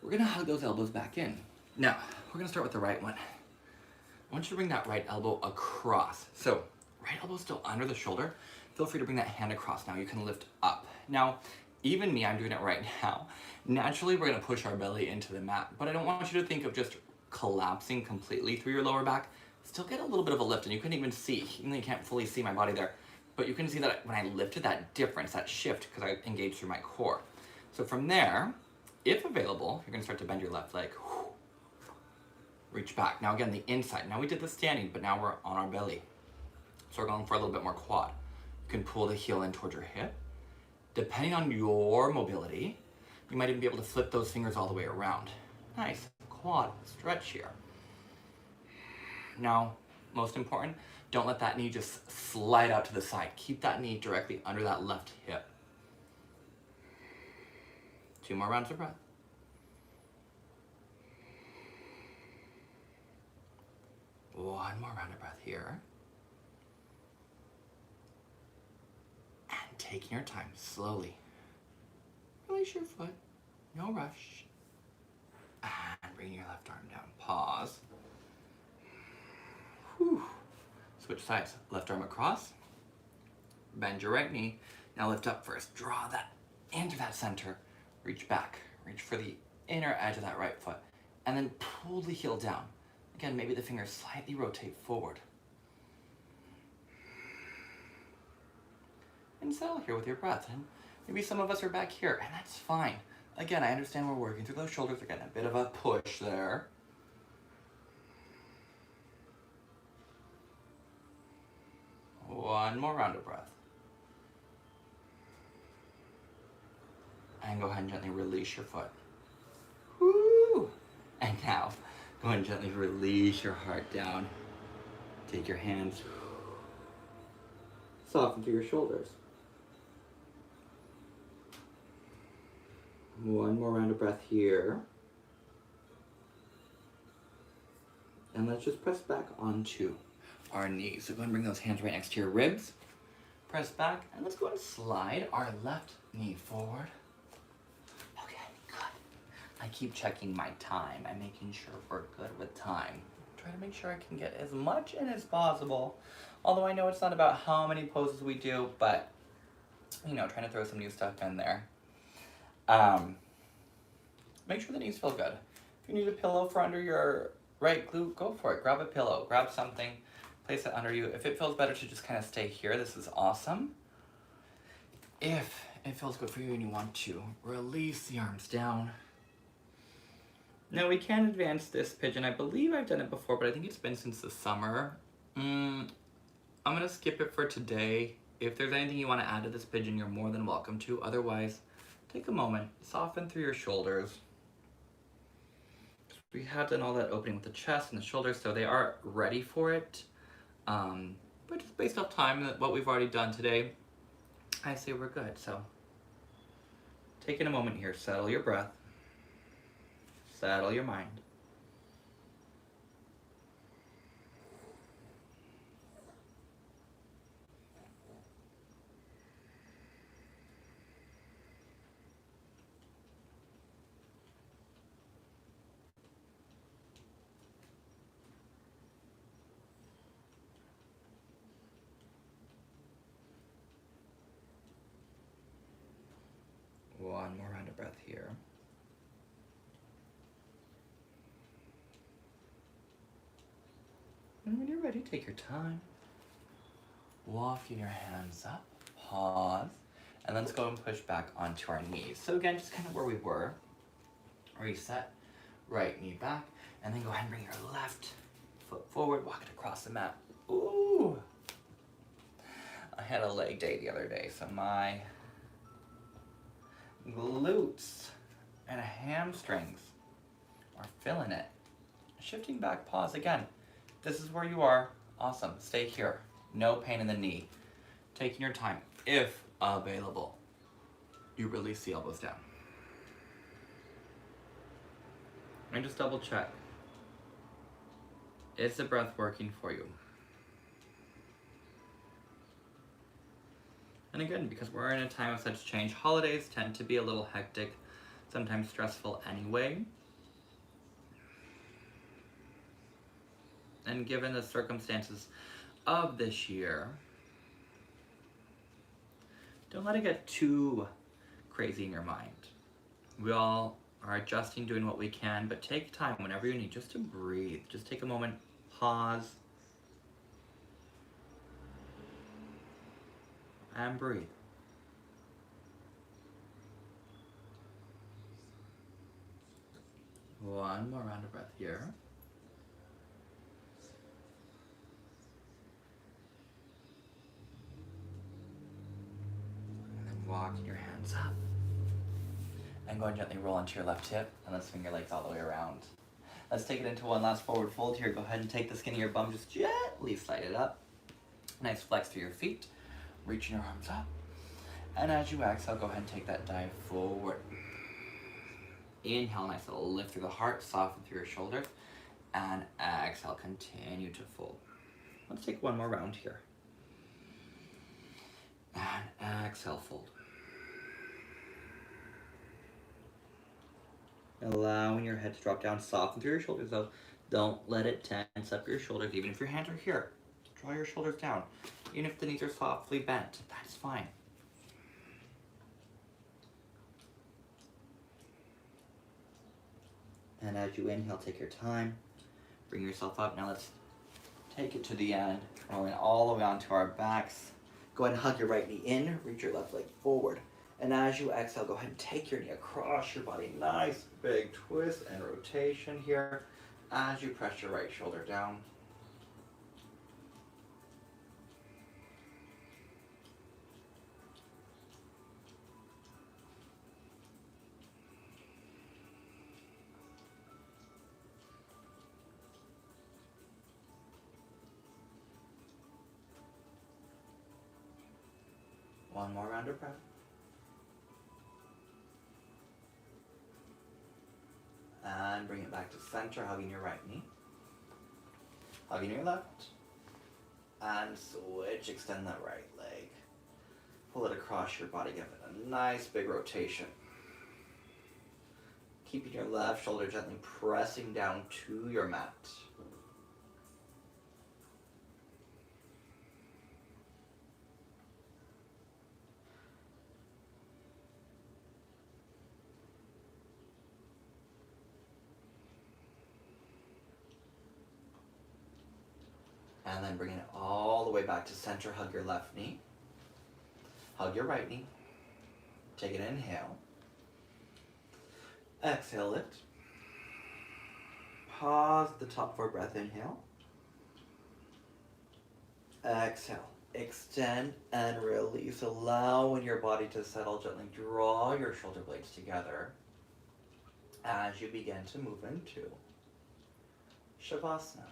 A: We're gonna hug those elbows back in. Now, we're gonna start with the right one. I want you to bring that right elbow across. So, right elbow still under the shoulder. Feel free to bring that hand across. Now you can lift up. Now, even me, I'm doing it right now. Naturally, we're gonna push our belly into the mat, but I don't want you to think of just collapsing completely through your lower back. Still get a little bit of a lift, and you can even see, even though you can't fully see my body there, but you can see that when I lifted, that difference, that shift, because I engaged through my core. So from there, if available, you're gonna start to bend your left leg. Reach back. Now again, the inside. Now we did the standing, but now we're on our belly. So we're going for a little bit more quad. You can pull the heel in towards your hip. Depending on your mobility, you might even be able to flip those fingers all the way around. Nice. Quad stretch here. Now, most important, don't let that knee just slide out to the side. Keep that knee directly under that left hip. 2 more rounds of breath. One more round of breath here. And taking your time, slowly. Release your foot, no rush. And bring your left arm down, pause. Whew. Switch sides, left arm across. Bend your right knee. Now lift up first, draw that into that center. Reach back, reach for the inner edge of that right foot. And then pull the heel down. Again, maybe the fingers slightly rotate forward. And settle here with your breath. And maybe some of us are back here, and that's fine. Again, I understand we're working through those shoulders. We're getting a bit of a push there. One more round of breath. And go ahead and gently release your foot. Woo! And now, go ahead and gently release your heart down. Take your hands. Soften through your shoulders. One more round of breath here. And let's just press back onto our knees. So go ahead and bring those hands right next to your ribs. Press back, and let's go ahead and slide our left knee forward. Okay, good. I keep checking my time. I'm making sure we're good with time. Try to make sure I can get as much in as possible. Although I know it's not about how many poses we do, but, you know, trying to throw some new stuff in there. Make sure the knees feel good. If you need a pillow for under your right glute, go for it. Grab a pillow, grab something, place it under you. If it feels better to just kind of stay here, this is awesome. If it feels good for you and you want to, release the arms down. Now we can advance this pigeon. I believe I've done it before, but I think it's been since the summer. I'm gonna skip it for today. If there's anything you want to add to this pigeon, you're more than welcome to. Otherwise, take a moment, soften through your shoulders. We have done all that opening with the chest and the shoulders, so they are ready for it. But just based off time and what we've already done today, I say we're good. So taking a moment here, settle your breath, settle your mind. One more round of breath here. And when you're ready, take your time. Walking your hands up, pause, and let's go and push back onto our knees. So again, just kind of where we were. Reset, right knee back, and then go ahead and bring your left foot forward, walk it across the mat. Ooh! I had a leg day the other day, so my glutes and hamstrings are feeling it. Shifting back, pause again. This is where you are. Awesome. Stay here. No pain in the knee. Taking your time, if available. You release the elbows down. And just double check. Is the breath working for you? And again, because we're in a time of such change, holidays tend to be a little hectic, sometimes stressful anyway. And given the circumstances of this year, don't let it get too crazy in your mind. We all are adjusting, doing what we can, but take time whenever you need just to breathe. Just take a moment, pause, and breathe. One more round of breath here. And then walking your hands up. And go and gently roll onto your left hip, and let's swing your legs all the way around. Let's take it into one last forward fold here. Go ahead and take the skin of your bum, just gently slide it up. Nice flex through your feet. Reaching your arms up. And as you exhale, go ahead and take that dive forward. Inhale, nice little lift through the heart, soften through your shoulders. And exhale, continue to fold. Let's take one more round here. And exhale, fold. Allowing your head to drop down, soften through your shoulders though. Don't let it tense up your shoulders, even if your hands are here. Draw your shoulders down. Even if the knees are softly bent, that's fine. And as you inhale, take your time. Bring yourself up. Now let's take it to the end, rolling all the way onto our backs. Go ahead and hug your right knee in, reach your left leg forward. And as you exhale, go ahead and take your knee across your body. Nice big twist and rotation here as you press your right shoulder down. One more round of breath. And bring it back to center, hugging your right knee. Hugging your left. And switch, extend that right leg. Pull it across your body, give it a nice big rotation. Keeping your left shoulder gently pressing down to your mat. And then bring it all the way back to center. Hug your left knee. Hug your right knee. Take an inhale. Exhale, lift. Pause at the top for a breath. Inhale. Exhale. Extend and release. Allowing your body to settle gently. Draw your shoulder blades together as you begin to move into Shavasana.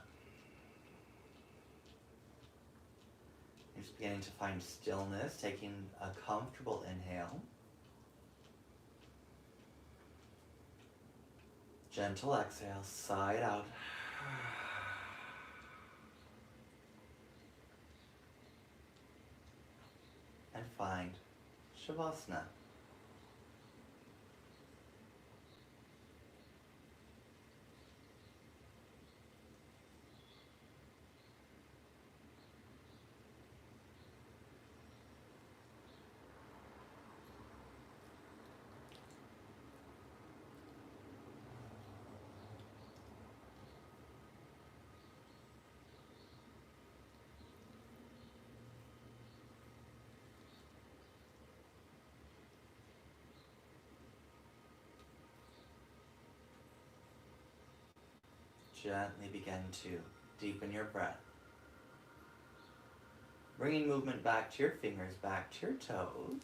A: You're just beginning to find stillness, taking a comfortable inhale. Gentle exhale, side out. And find Shavasana. Gently begin to deepen your breath. Bringing movement back to your fingers, back to your toes.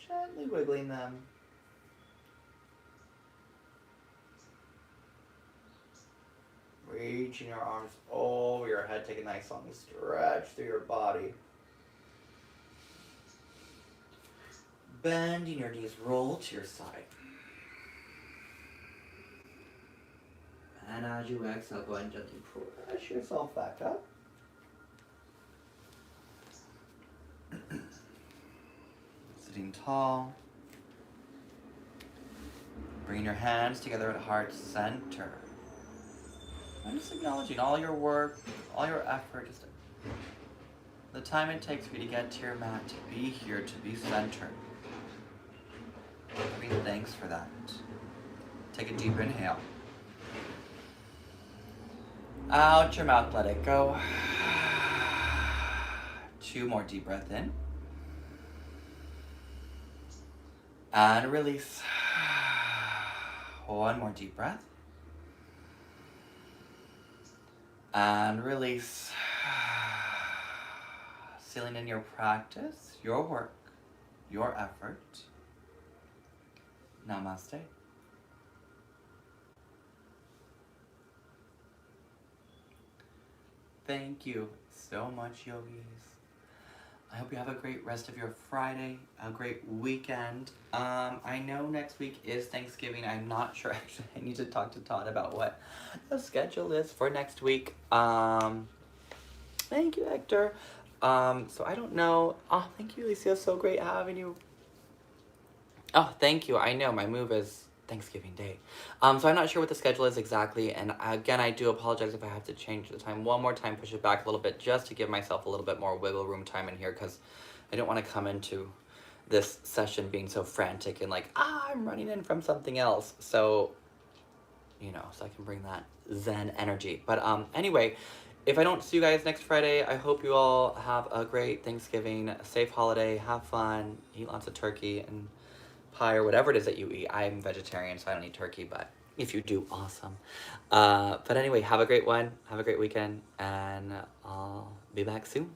A: Gently wiggling them. Reaching your arms over your head. Take a nice long stretch through your body. Bending your knees, roll to your side. And as you exhale, go ahead and gently press yourself back up. Sitting tall. Bringing your hands together at heart center. And just acknowledging all your work, all your effort, just the time it takes for you to get to your mat, to be here, to be centered. Giving thanks for that. Take a deep inhale. Out your mouth, let it go. 2 more deep breath in. And release. 1 more deep breath. And release. Sealing in your practice, your work, your effort. Namaste. Thank you so much, yogis. I hope you have a great rest of your Friday, a great weekend. I know next week is Thanksgiving. I'm not sure, actually. I need to talk to Todd about what the schedule is for next week. Thank you, Hector. So I don't know. Oh, thank you, Alicia. So great having you. Oh, thank you. I know my move is Thanksgiving Day. So I'm not sure what the schedule is exactly, and again, I do apologize if I have to change the time one more time, push it back a little bit, just to give myself a little bit more wiggle room time in here, because I don't want to come into this session being so frantic and like, I'm running in from something else. So, you know, so I can bring that Zen energy. But anyway, if I don't see you guys next Friday, I hope you all have a great Thanksgiving, a safe holiday, have fun, eat lots of turkey and pie or whatever it is that you eat. I'm vegetarian, so I don't eat turkey, but if you do, awesome. But anyway, have a great one, have a great weekend, and I'll be back soon.